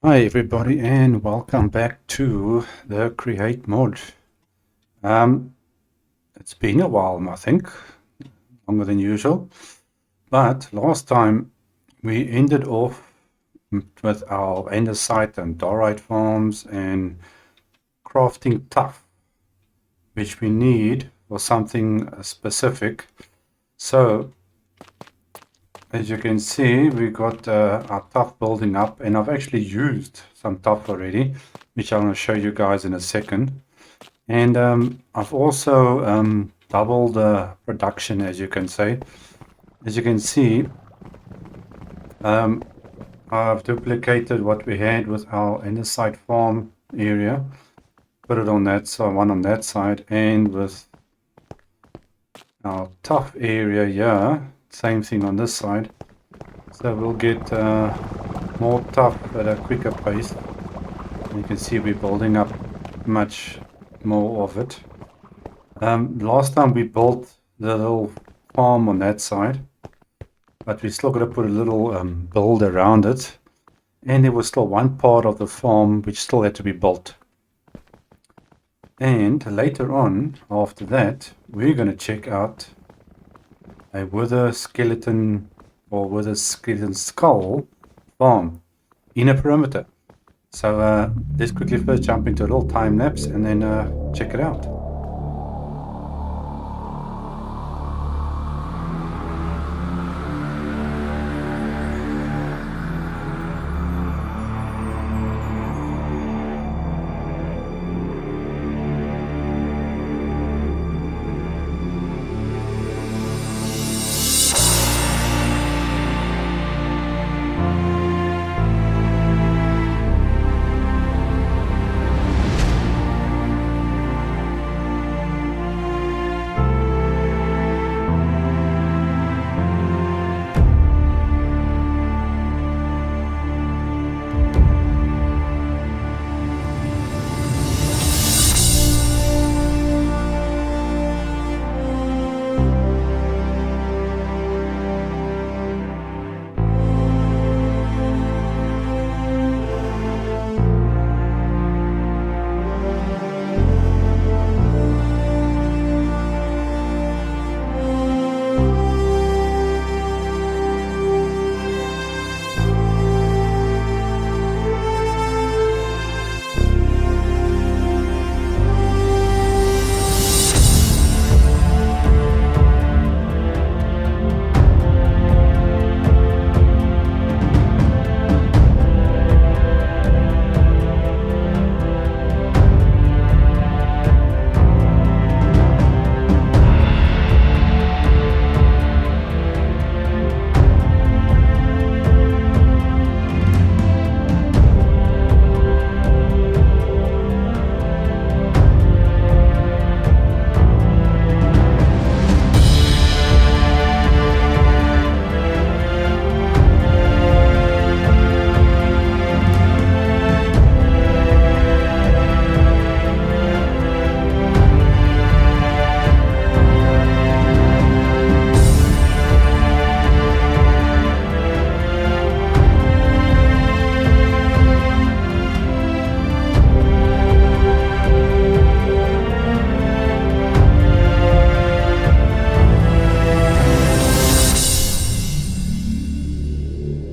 Hi everybody and welcome back to the Create mod. Um, it's been a while, I think, longer than usual, but last time we ended off with our andesite and diorite farms and crafting tuff, which we need for something specific. So as you can see, we got our tuff building up, and I've actually used some tuff already, which I'm going to show you guys in a second. And I've also doubled the production, as you can say. As you can see, I've duplicated what we had with our andesite farm area, put it on that side, one on that side, and with our tuff area here, same thing on this side. So we'll get more tuff at a quicker pace. You can see we're building up much more of it. Last time we built the little farm on that side, but we still got to put a little build around it, and there was still one part of the farm which still had to be built. And later on, after that, we're going to check out a wither skeleton or wither skeleton skull farm in a perimeter. So let's quickly first jump into a little time lapse and then check it out.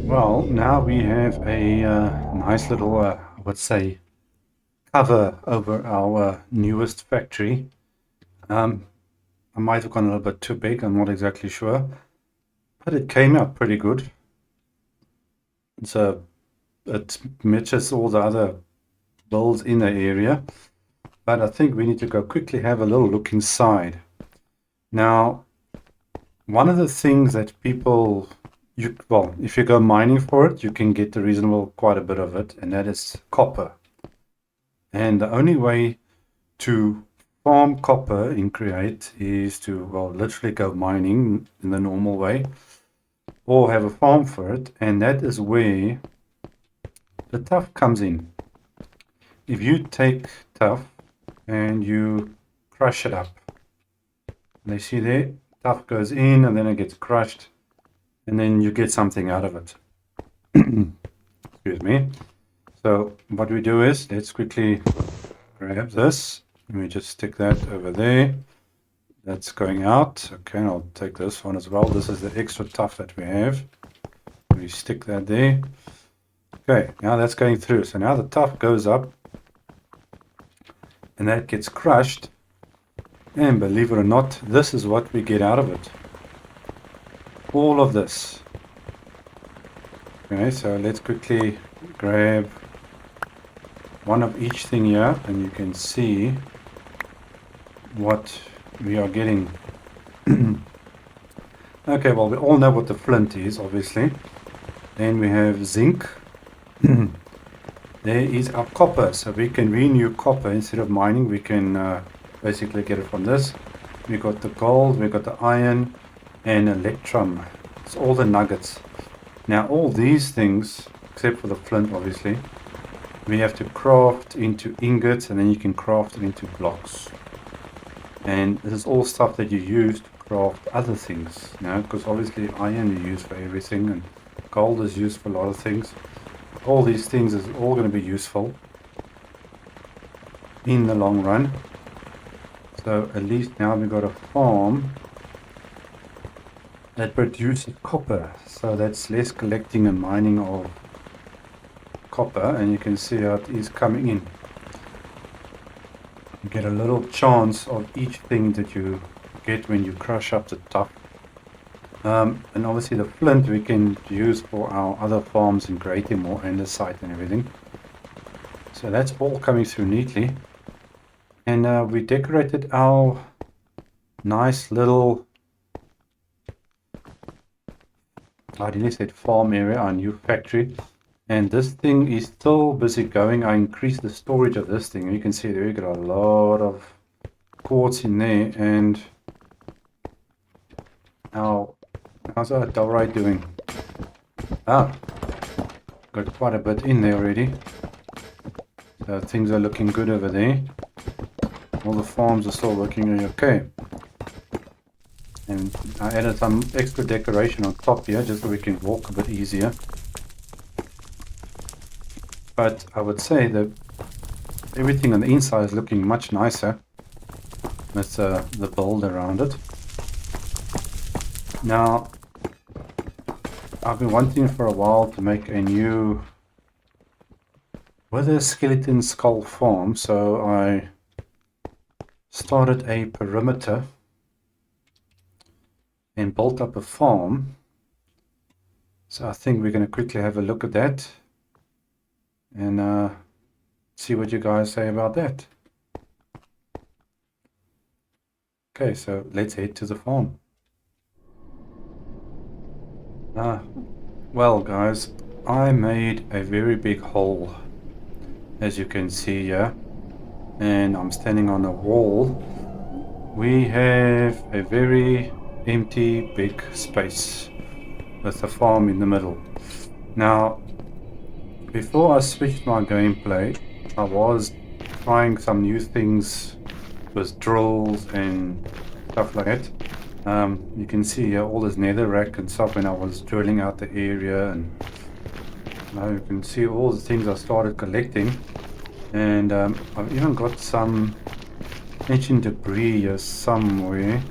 Well, now we have a nice little, I would say, cover over our newest factory. I might have gone a little bit too big, I'm not exactly sure, but it came out pretty good. So it matches all the other builds in the area, but I think we need to go quickly have a little look inside. Now, one of the things that people, well, if you go mining for it, you can get a reasonable quite a bit of it, and that is copper. And the only way to farm copper in Create is to, well, literally go mining in the normal way, or have a farm for it, and that is where the tuff comes in. If you take tuff and you crush it up, and you see there, tuff goes in and then it gets crushed, and then you get something out of it. Excuse me. So what we do is, let's quickly grab this. Let me just stick that over there. That's going out. Okay, and I'll take this one as well. This is the extra tuff that we have. We stick that there. Okay, now that's going through. So now the tuff goes up and that gets crushed. And believe it or not, this is what we get out of it. All of this. Okay, so let's quickly grab one of each thing here and you can see what we are getting. Okay, well, we all know what the flint is, obviously. Then we have zinc. There is our copper, so we can renew copper instead of mining. We can basically get it from this. We got the gold, we got the iron, and electrum. It's all the nuggets. Now, all these things, except for the flint, obviously, we have to craft into ingots, and then you can craft it into blocks. And this is all stuff that you use to craft other things, you know, because obviously iron you use for everything, and gold is used for a lot of things. All these things is all going to be useful in the long run. So at least now we've got a farm that produces copper. So that's less collecting and mining of copper, and you can see how it is coming in. You get a little chance of each thing that you get when you crush up the top. And obviously the flint we can use for our other farms in Great Timor and the site and everything. So that's all coming through neatly. And we decorated our nice little, I didn't say farm area, our new factory. And this thing is still busy going. I increased the storage of this thing. You can see there we got a lot of quartz in there. And how's our diorite doing? Got quite a bit in there already. So things are looking good over there. All the farms are still working okay. And I added some extra decoration on top here just so we can walk a bit easier. But I would say that everything on the inside is looking much nicer with the build around it. Now, I've been wanting for a while to make a new wither skeleton skull farm, so I started a perimeter and built up a farm. So I think we're going to quickly have a look at that and see what you guys say about that. Okay, so let's head to the farm. Well guys, I made a very big hole, as you can see here, and I'm standing on a wall. We have a very empty big space with a farm in the middle. Now, before I switched my gameplay, I was trying some new things with drills and stuff like that. You can see here all this netherrack and stuff when I was drilling out the area, and now you can see all the things I started collecting. And I've even got some ancient debris here somewhere.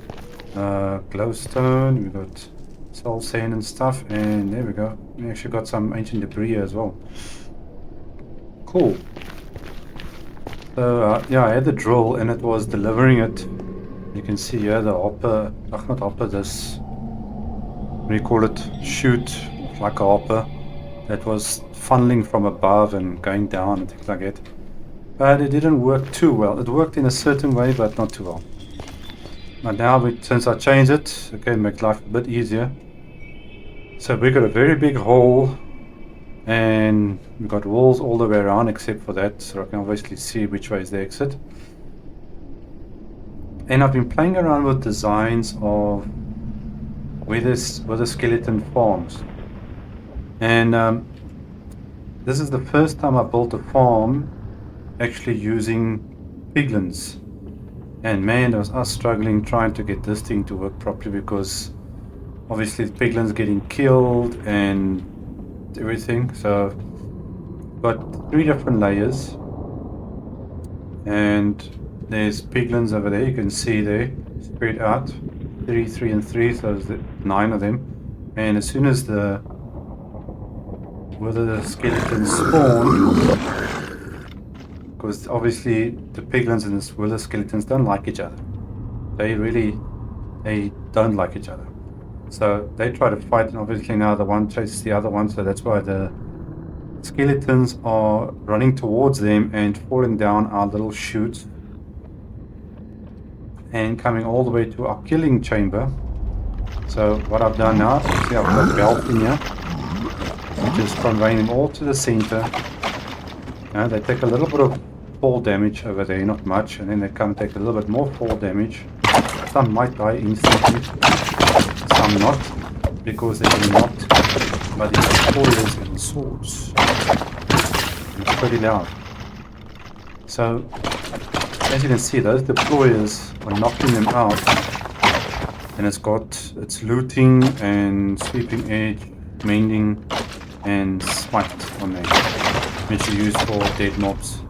Glowstone, we got soul sand and stuff, and there we go. We actually got some ancient debris here as well. Cool. So yeah, I had the drill and it was delivering it. You can see here the hopper, not hopper, this, what do you call it, chute, like a hopper, that was funneling from above and going down and things like that. But it didn't work too well. It worked in a certain way, but not too well. But now, since I changed it, okay, make life a bit easier. So we got a very big hole, and we got walls all the way around except for that, so I can obviously see which way is the exit. And I've been playing around with designs of wither skeleton farms. And this is the first time I built a farm actually using piglins. And man, I was struggling trying to get this thing to work properly, because obviously the piglins getting killed and everything. So got 3 different layers, and there's piglins over there, you can see there, spread out, 3, 3 and 3, so there's 9 of them. And as soon as the skeletons spawn, because obviously the piglins and the wither skeletons don't like each other. They don't like each other. So they try to fight, and obviously now the one chases the other one, so that's why the skeletons are running towards them and falling down our little chutes and coming all the way to our killing chamber. So what I've done now, see, I've got belt in here, just conveying them all to the center. Now they take a little bit of fall damage over there, not much, and then they come take a little bit more fall damage. Some might die instantly, some not, because they're getting knocked by the warriors and swords. It's pretty loud. So, as you can see, those deployers are knocking them out, and it's looting and sweeping edge, mending, and smite on there, which you use for dead mobs.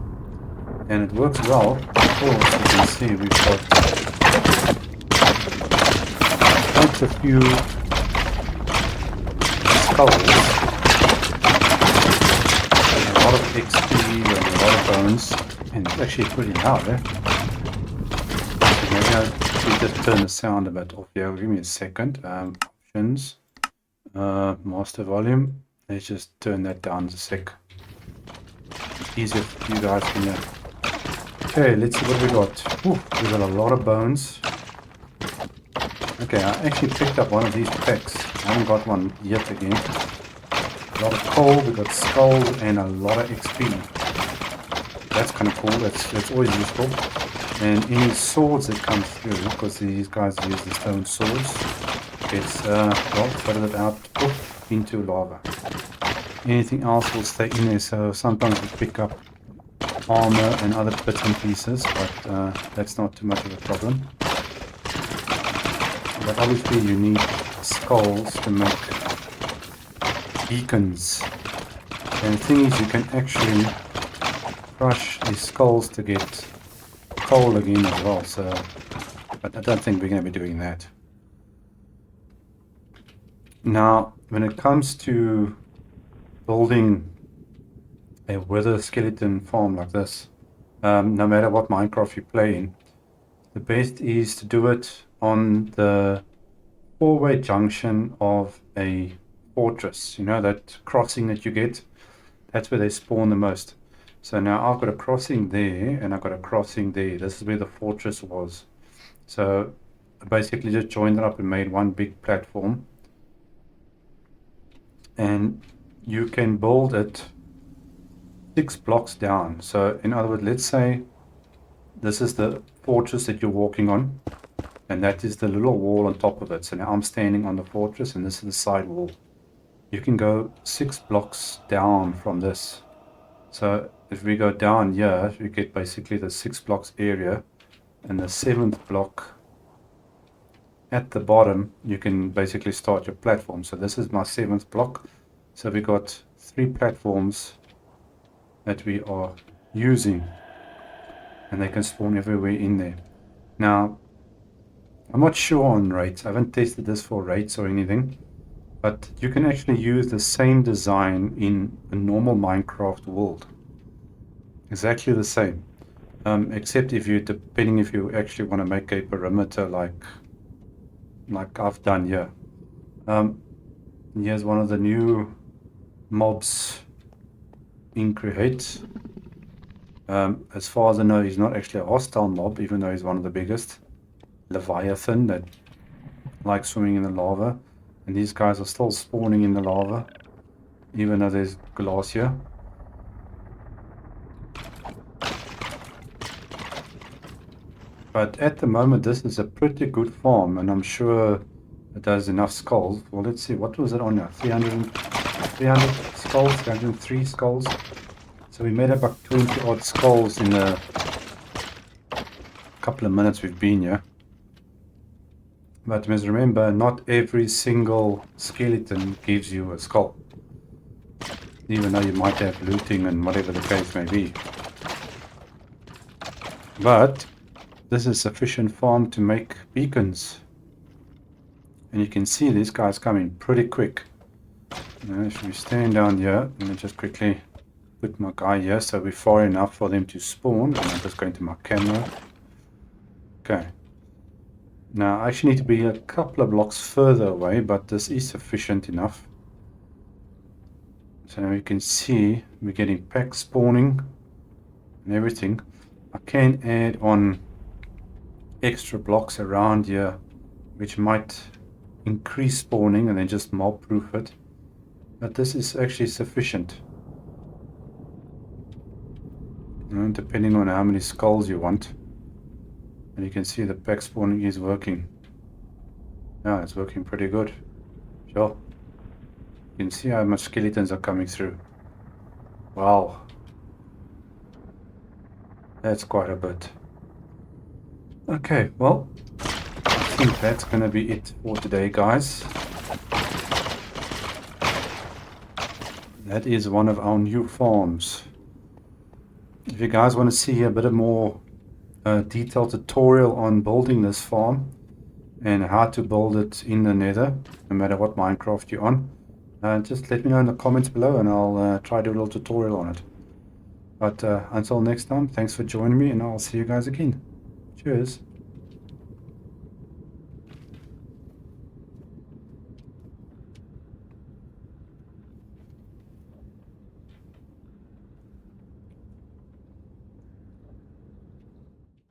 And it works well, because you can see we've got quite a few skulls, a lot of XP and a lot of bones, and it's actually pretty loud, eh? So maybe I'll just turn the sound a bit off here. Give me a second. Options, master volume. Let's just turn that down a sec. Easier for you guys to hear. Okay, let's see what we got. Ooh, we got a lot of bones. Okay, I actually picked up one of these packs. I haven't got one yet again. A lot of coal, we got skulls, and a lot of XP. That's kind of cool, that's always useful. And any swords that come through, because these guys use the stone swords, gets, well, flooded out into lava. Anything else will stay in there, so sometimes we pick up armor and other bits and pieces, but that's not too much of a problem. But obviously you need skulls to make beacons. And the thing is, you can actually crush these skulls to get coal again as well, so but I don't think we're going to be doing that. Now, when it comes to building a wither skeleton farm like this, no matter what Minecraft you play in, the best is to do it on the four-way junction of a fortress. You know, that crossing that you get, that's where they spawn the most. So now I've got a crossing there and I've got a crossing there. This is where the fortress was. So I basically just joined it up and made one big platform, and you can build it 6 blocks down. So in other words, let's say this is the fortress that you're walking on, and that is the little wall on top of it. So now I'm standing on the fortress and this is the side wall. You can go 6 blocks down from this. So if we go down here, we get basically the 6 blocks area, and the 7th block at the bottom you can basically start your platform. So this is my 7th block. So we got 3 platforms that we are using, and they can spawn everywhere in there. Now, I'm not sure on rates. I haven't tested this for rates or anything, but you can actually use the same design in a normal Minecraft world. Exactly the same, except depending if you actually want to make a perimeter like I've done here. Here's one of the new mobs in Create. As far as I know, he's not actually a hostile mob, even though he's one of the biggest. Leviathan that likes swimming in the lava, and these guys are still spawning in the lava, even though there's glass here. But at the moment, this is a pretty good farm, and I'm sure it does enough skulls. Well, let's see, what was it on now? 300 skulls, 303 skulls. So we made about 20 odd skulls in the couple of minutes we've been here. But must remember, not every single skeleton gives you a skull. even though you might have looting and whatever the case may be. But this is sufficient farm to make beacons. And you can see these guys coming pretty quick. Now, if we stand down here, let me just quickly put my guy here so we're far enough for them to spawn. And I'm just going to my camera. Okay. Now I actually need to be a couple of blocks further away, but this is sufficient enough. So you can see we're getting packs spawning and everything. I can add on extra blocks around here, which might increase spawning and then just mob proof it. But this is actually sufficient. Depending on how many skulls you want. And you can see the pack spawning is working. Yeah, it's working pretty good. Sure. You can see how much skeletons are coming through. Wow. That's quite a bit. Okay, well, I think that's going to be it for today, guys. That is one of our new farms. If you guys want to see a bit of more detailed tutorial on building this farm and how to build it in the Nether, no matter what Minecraft you're on, just let me know in the comments below and I'll try to do a little tutorial on it. But until next time, thanks for joining me and I'll see you guys again. Cheers.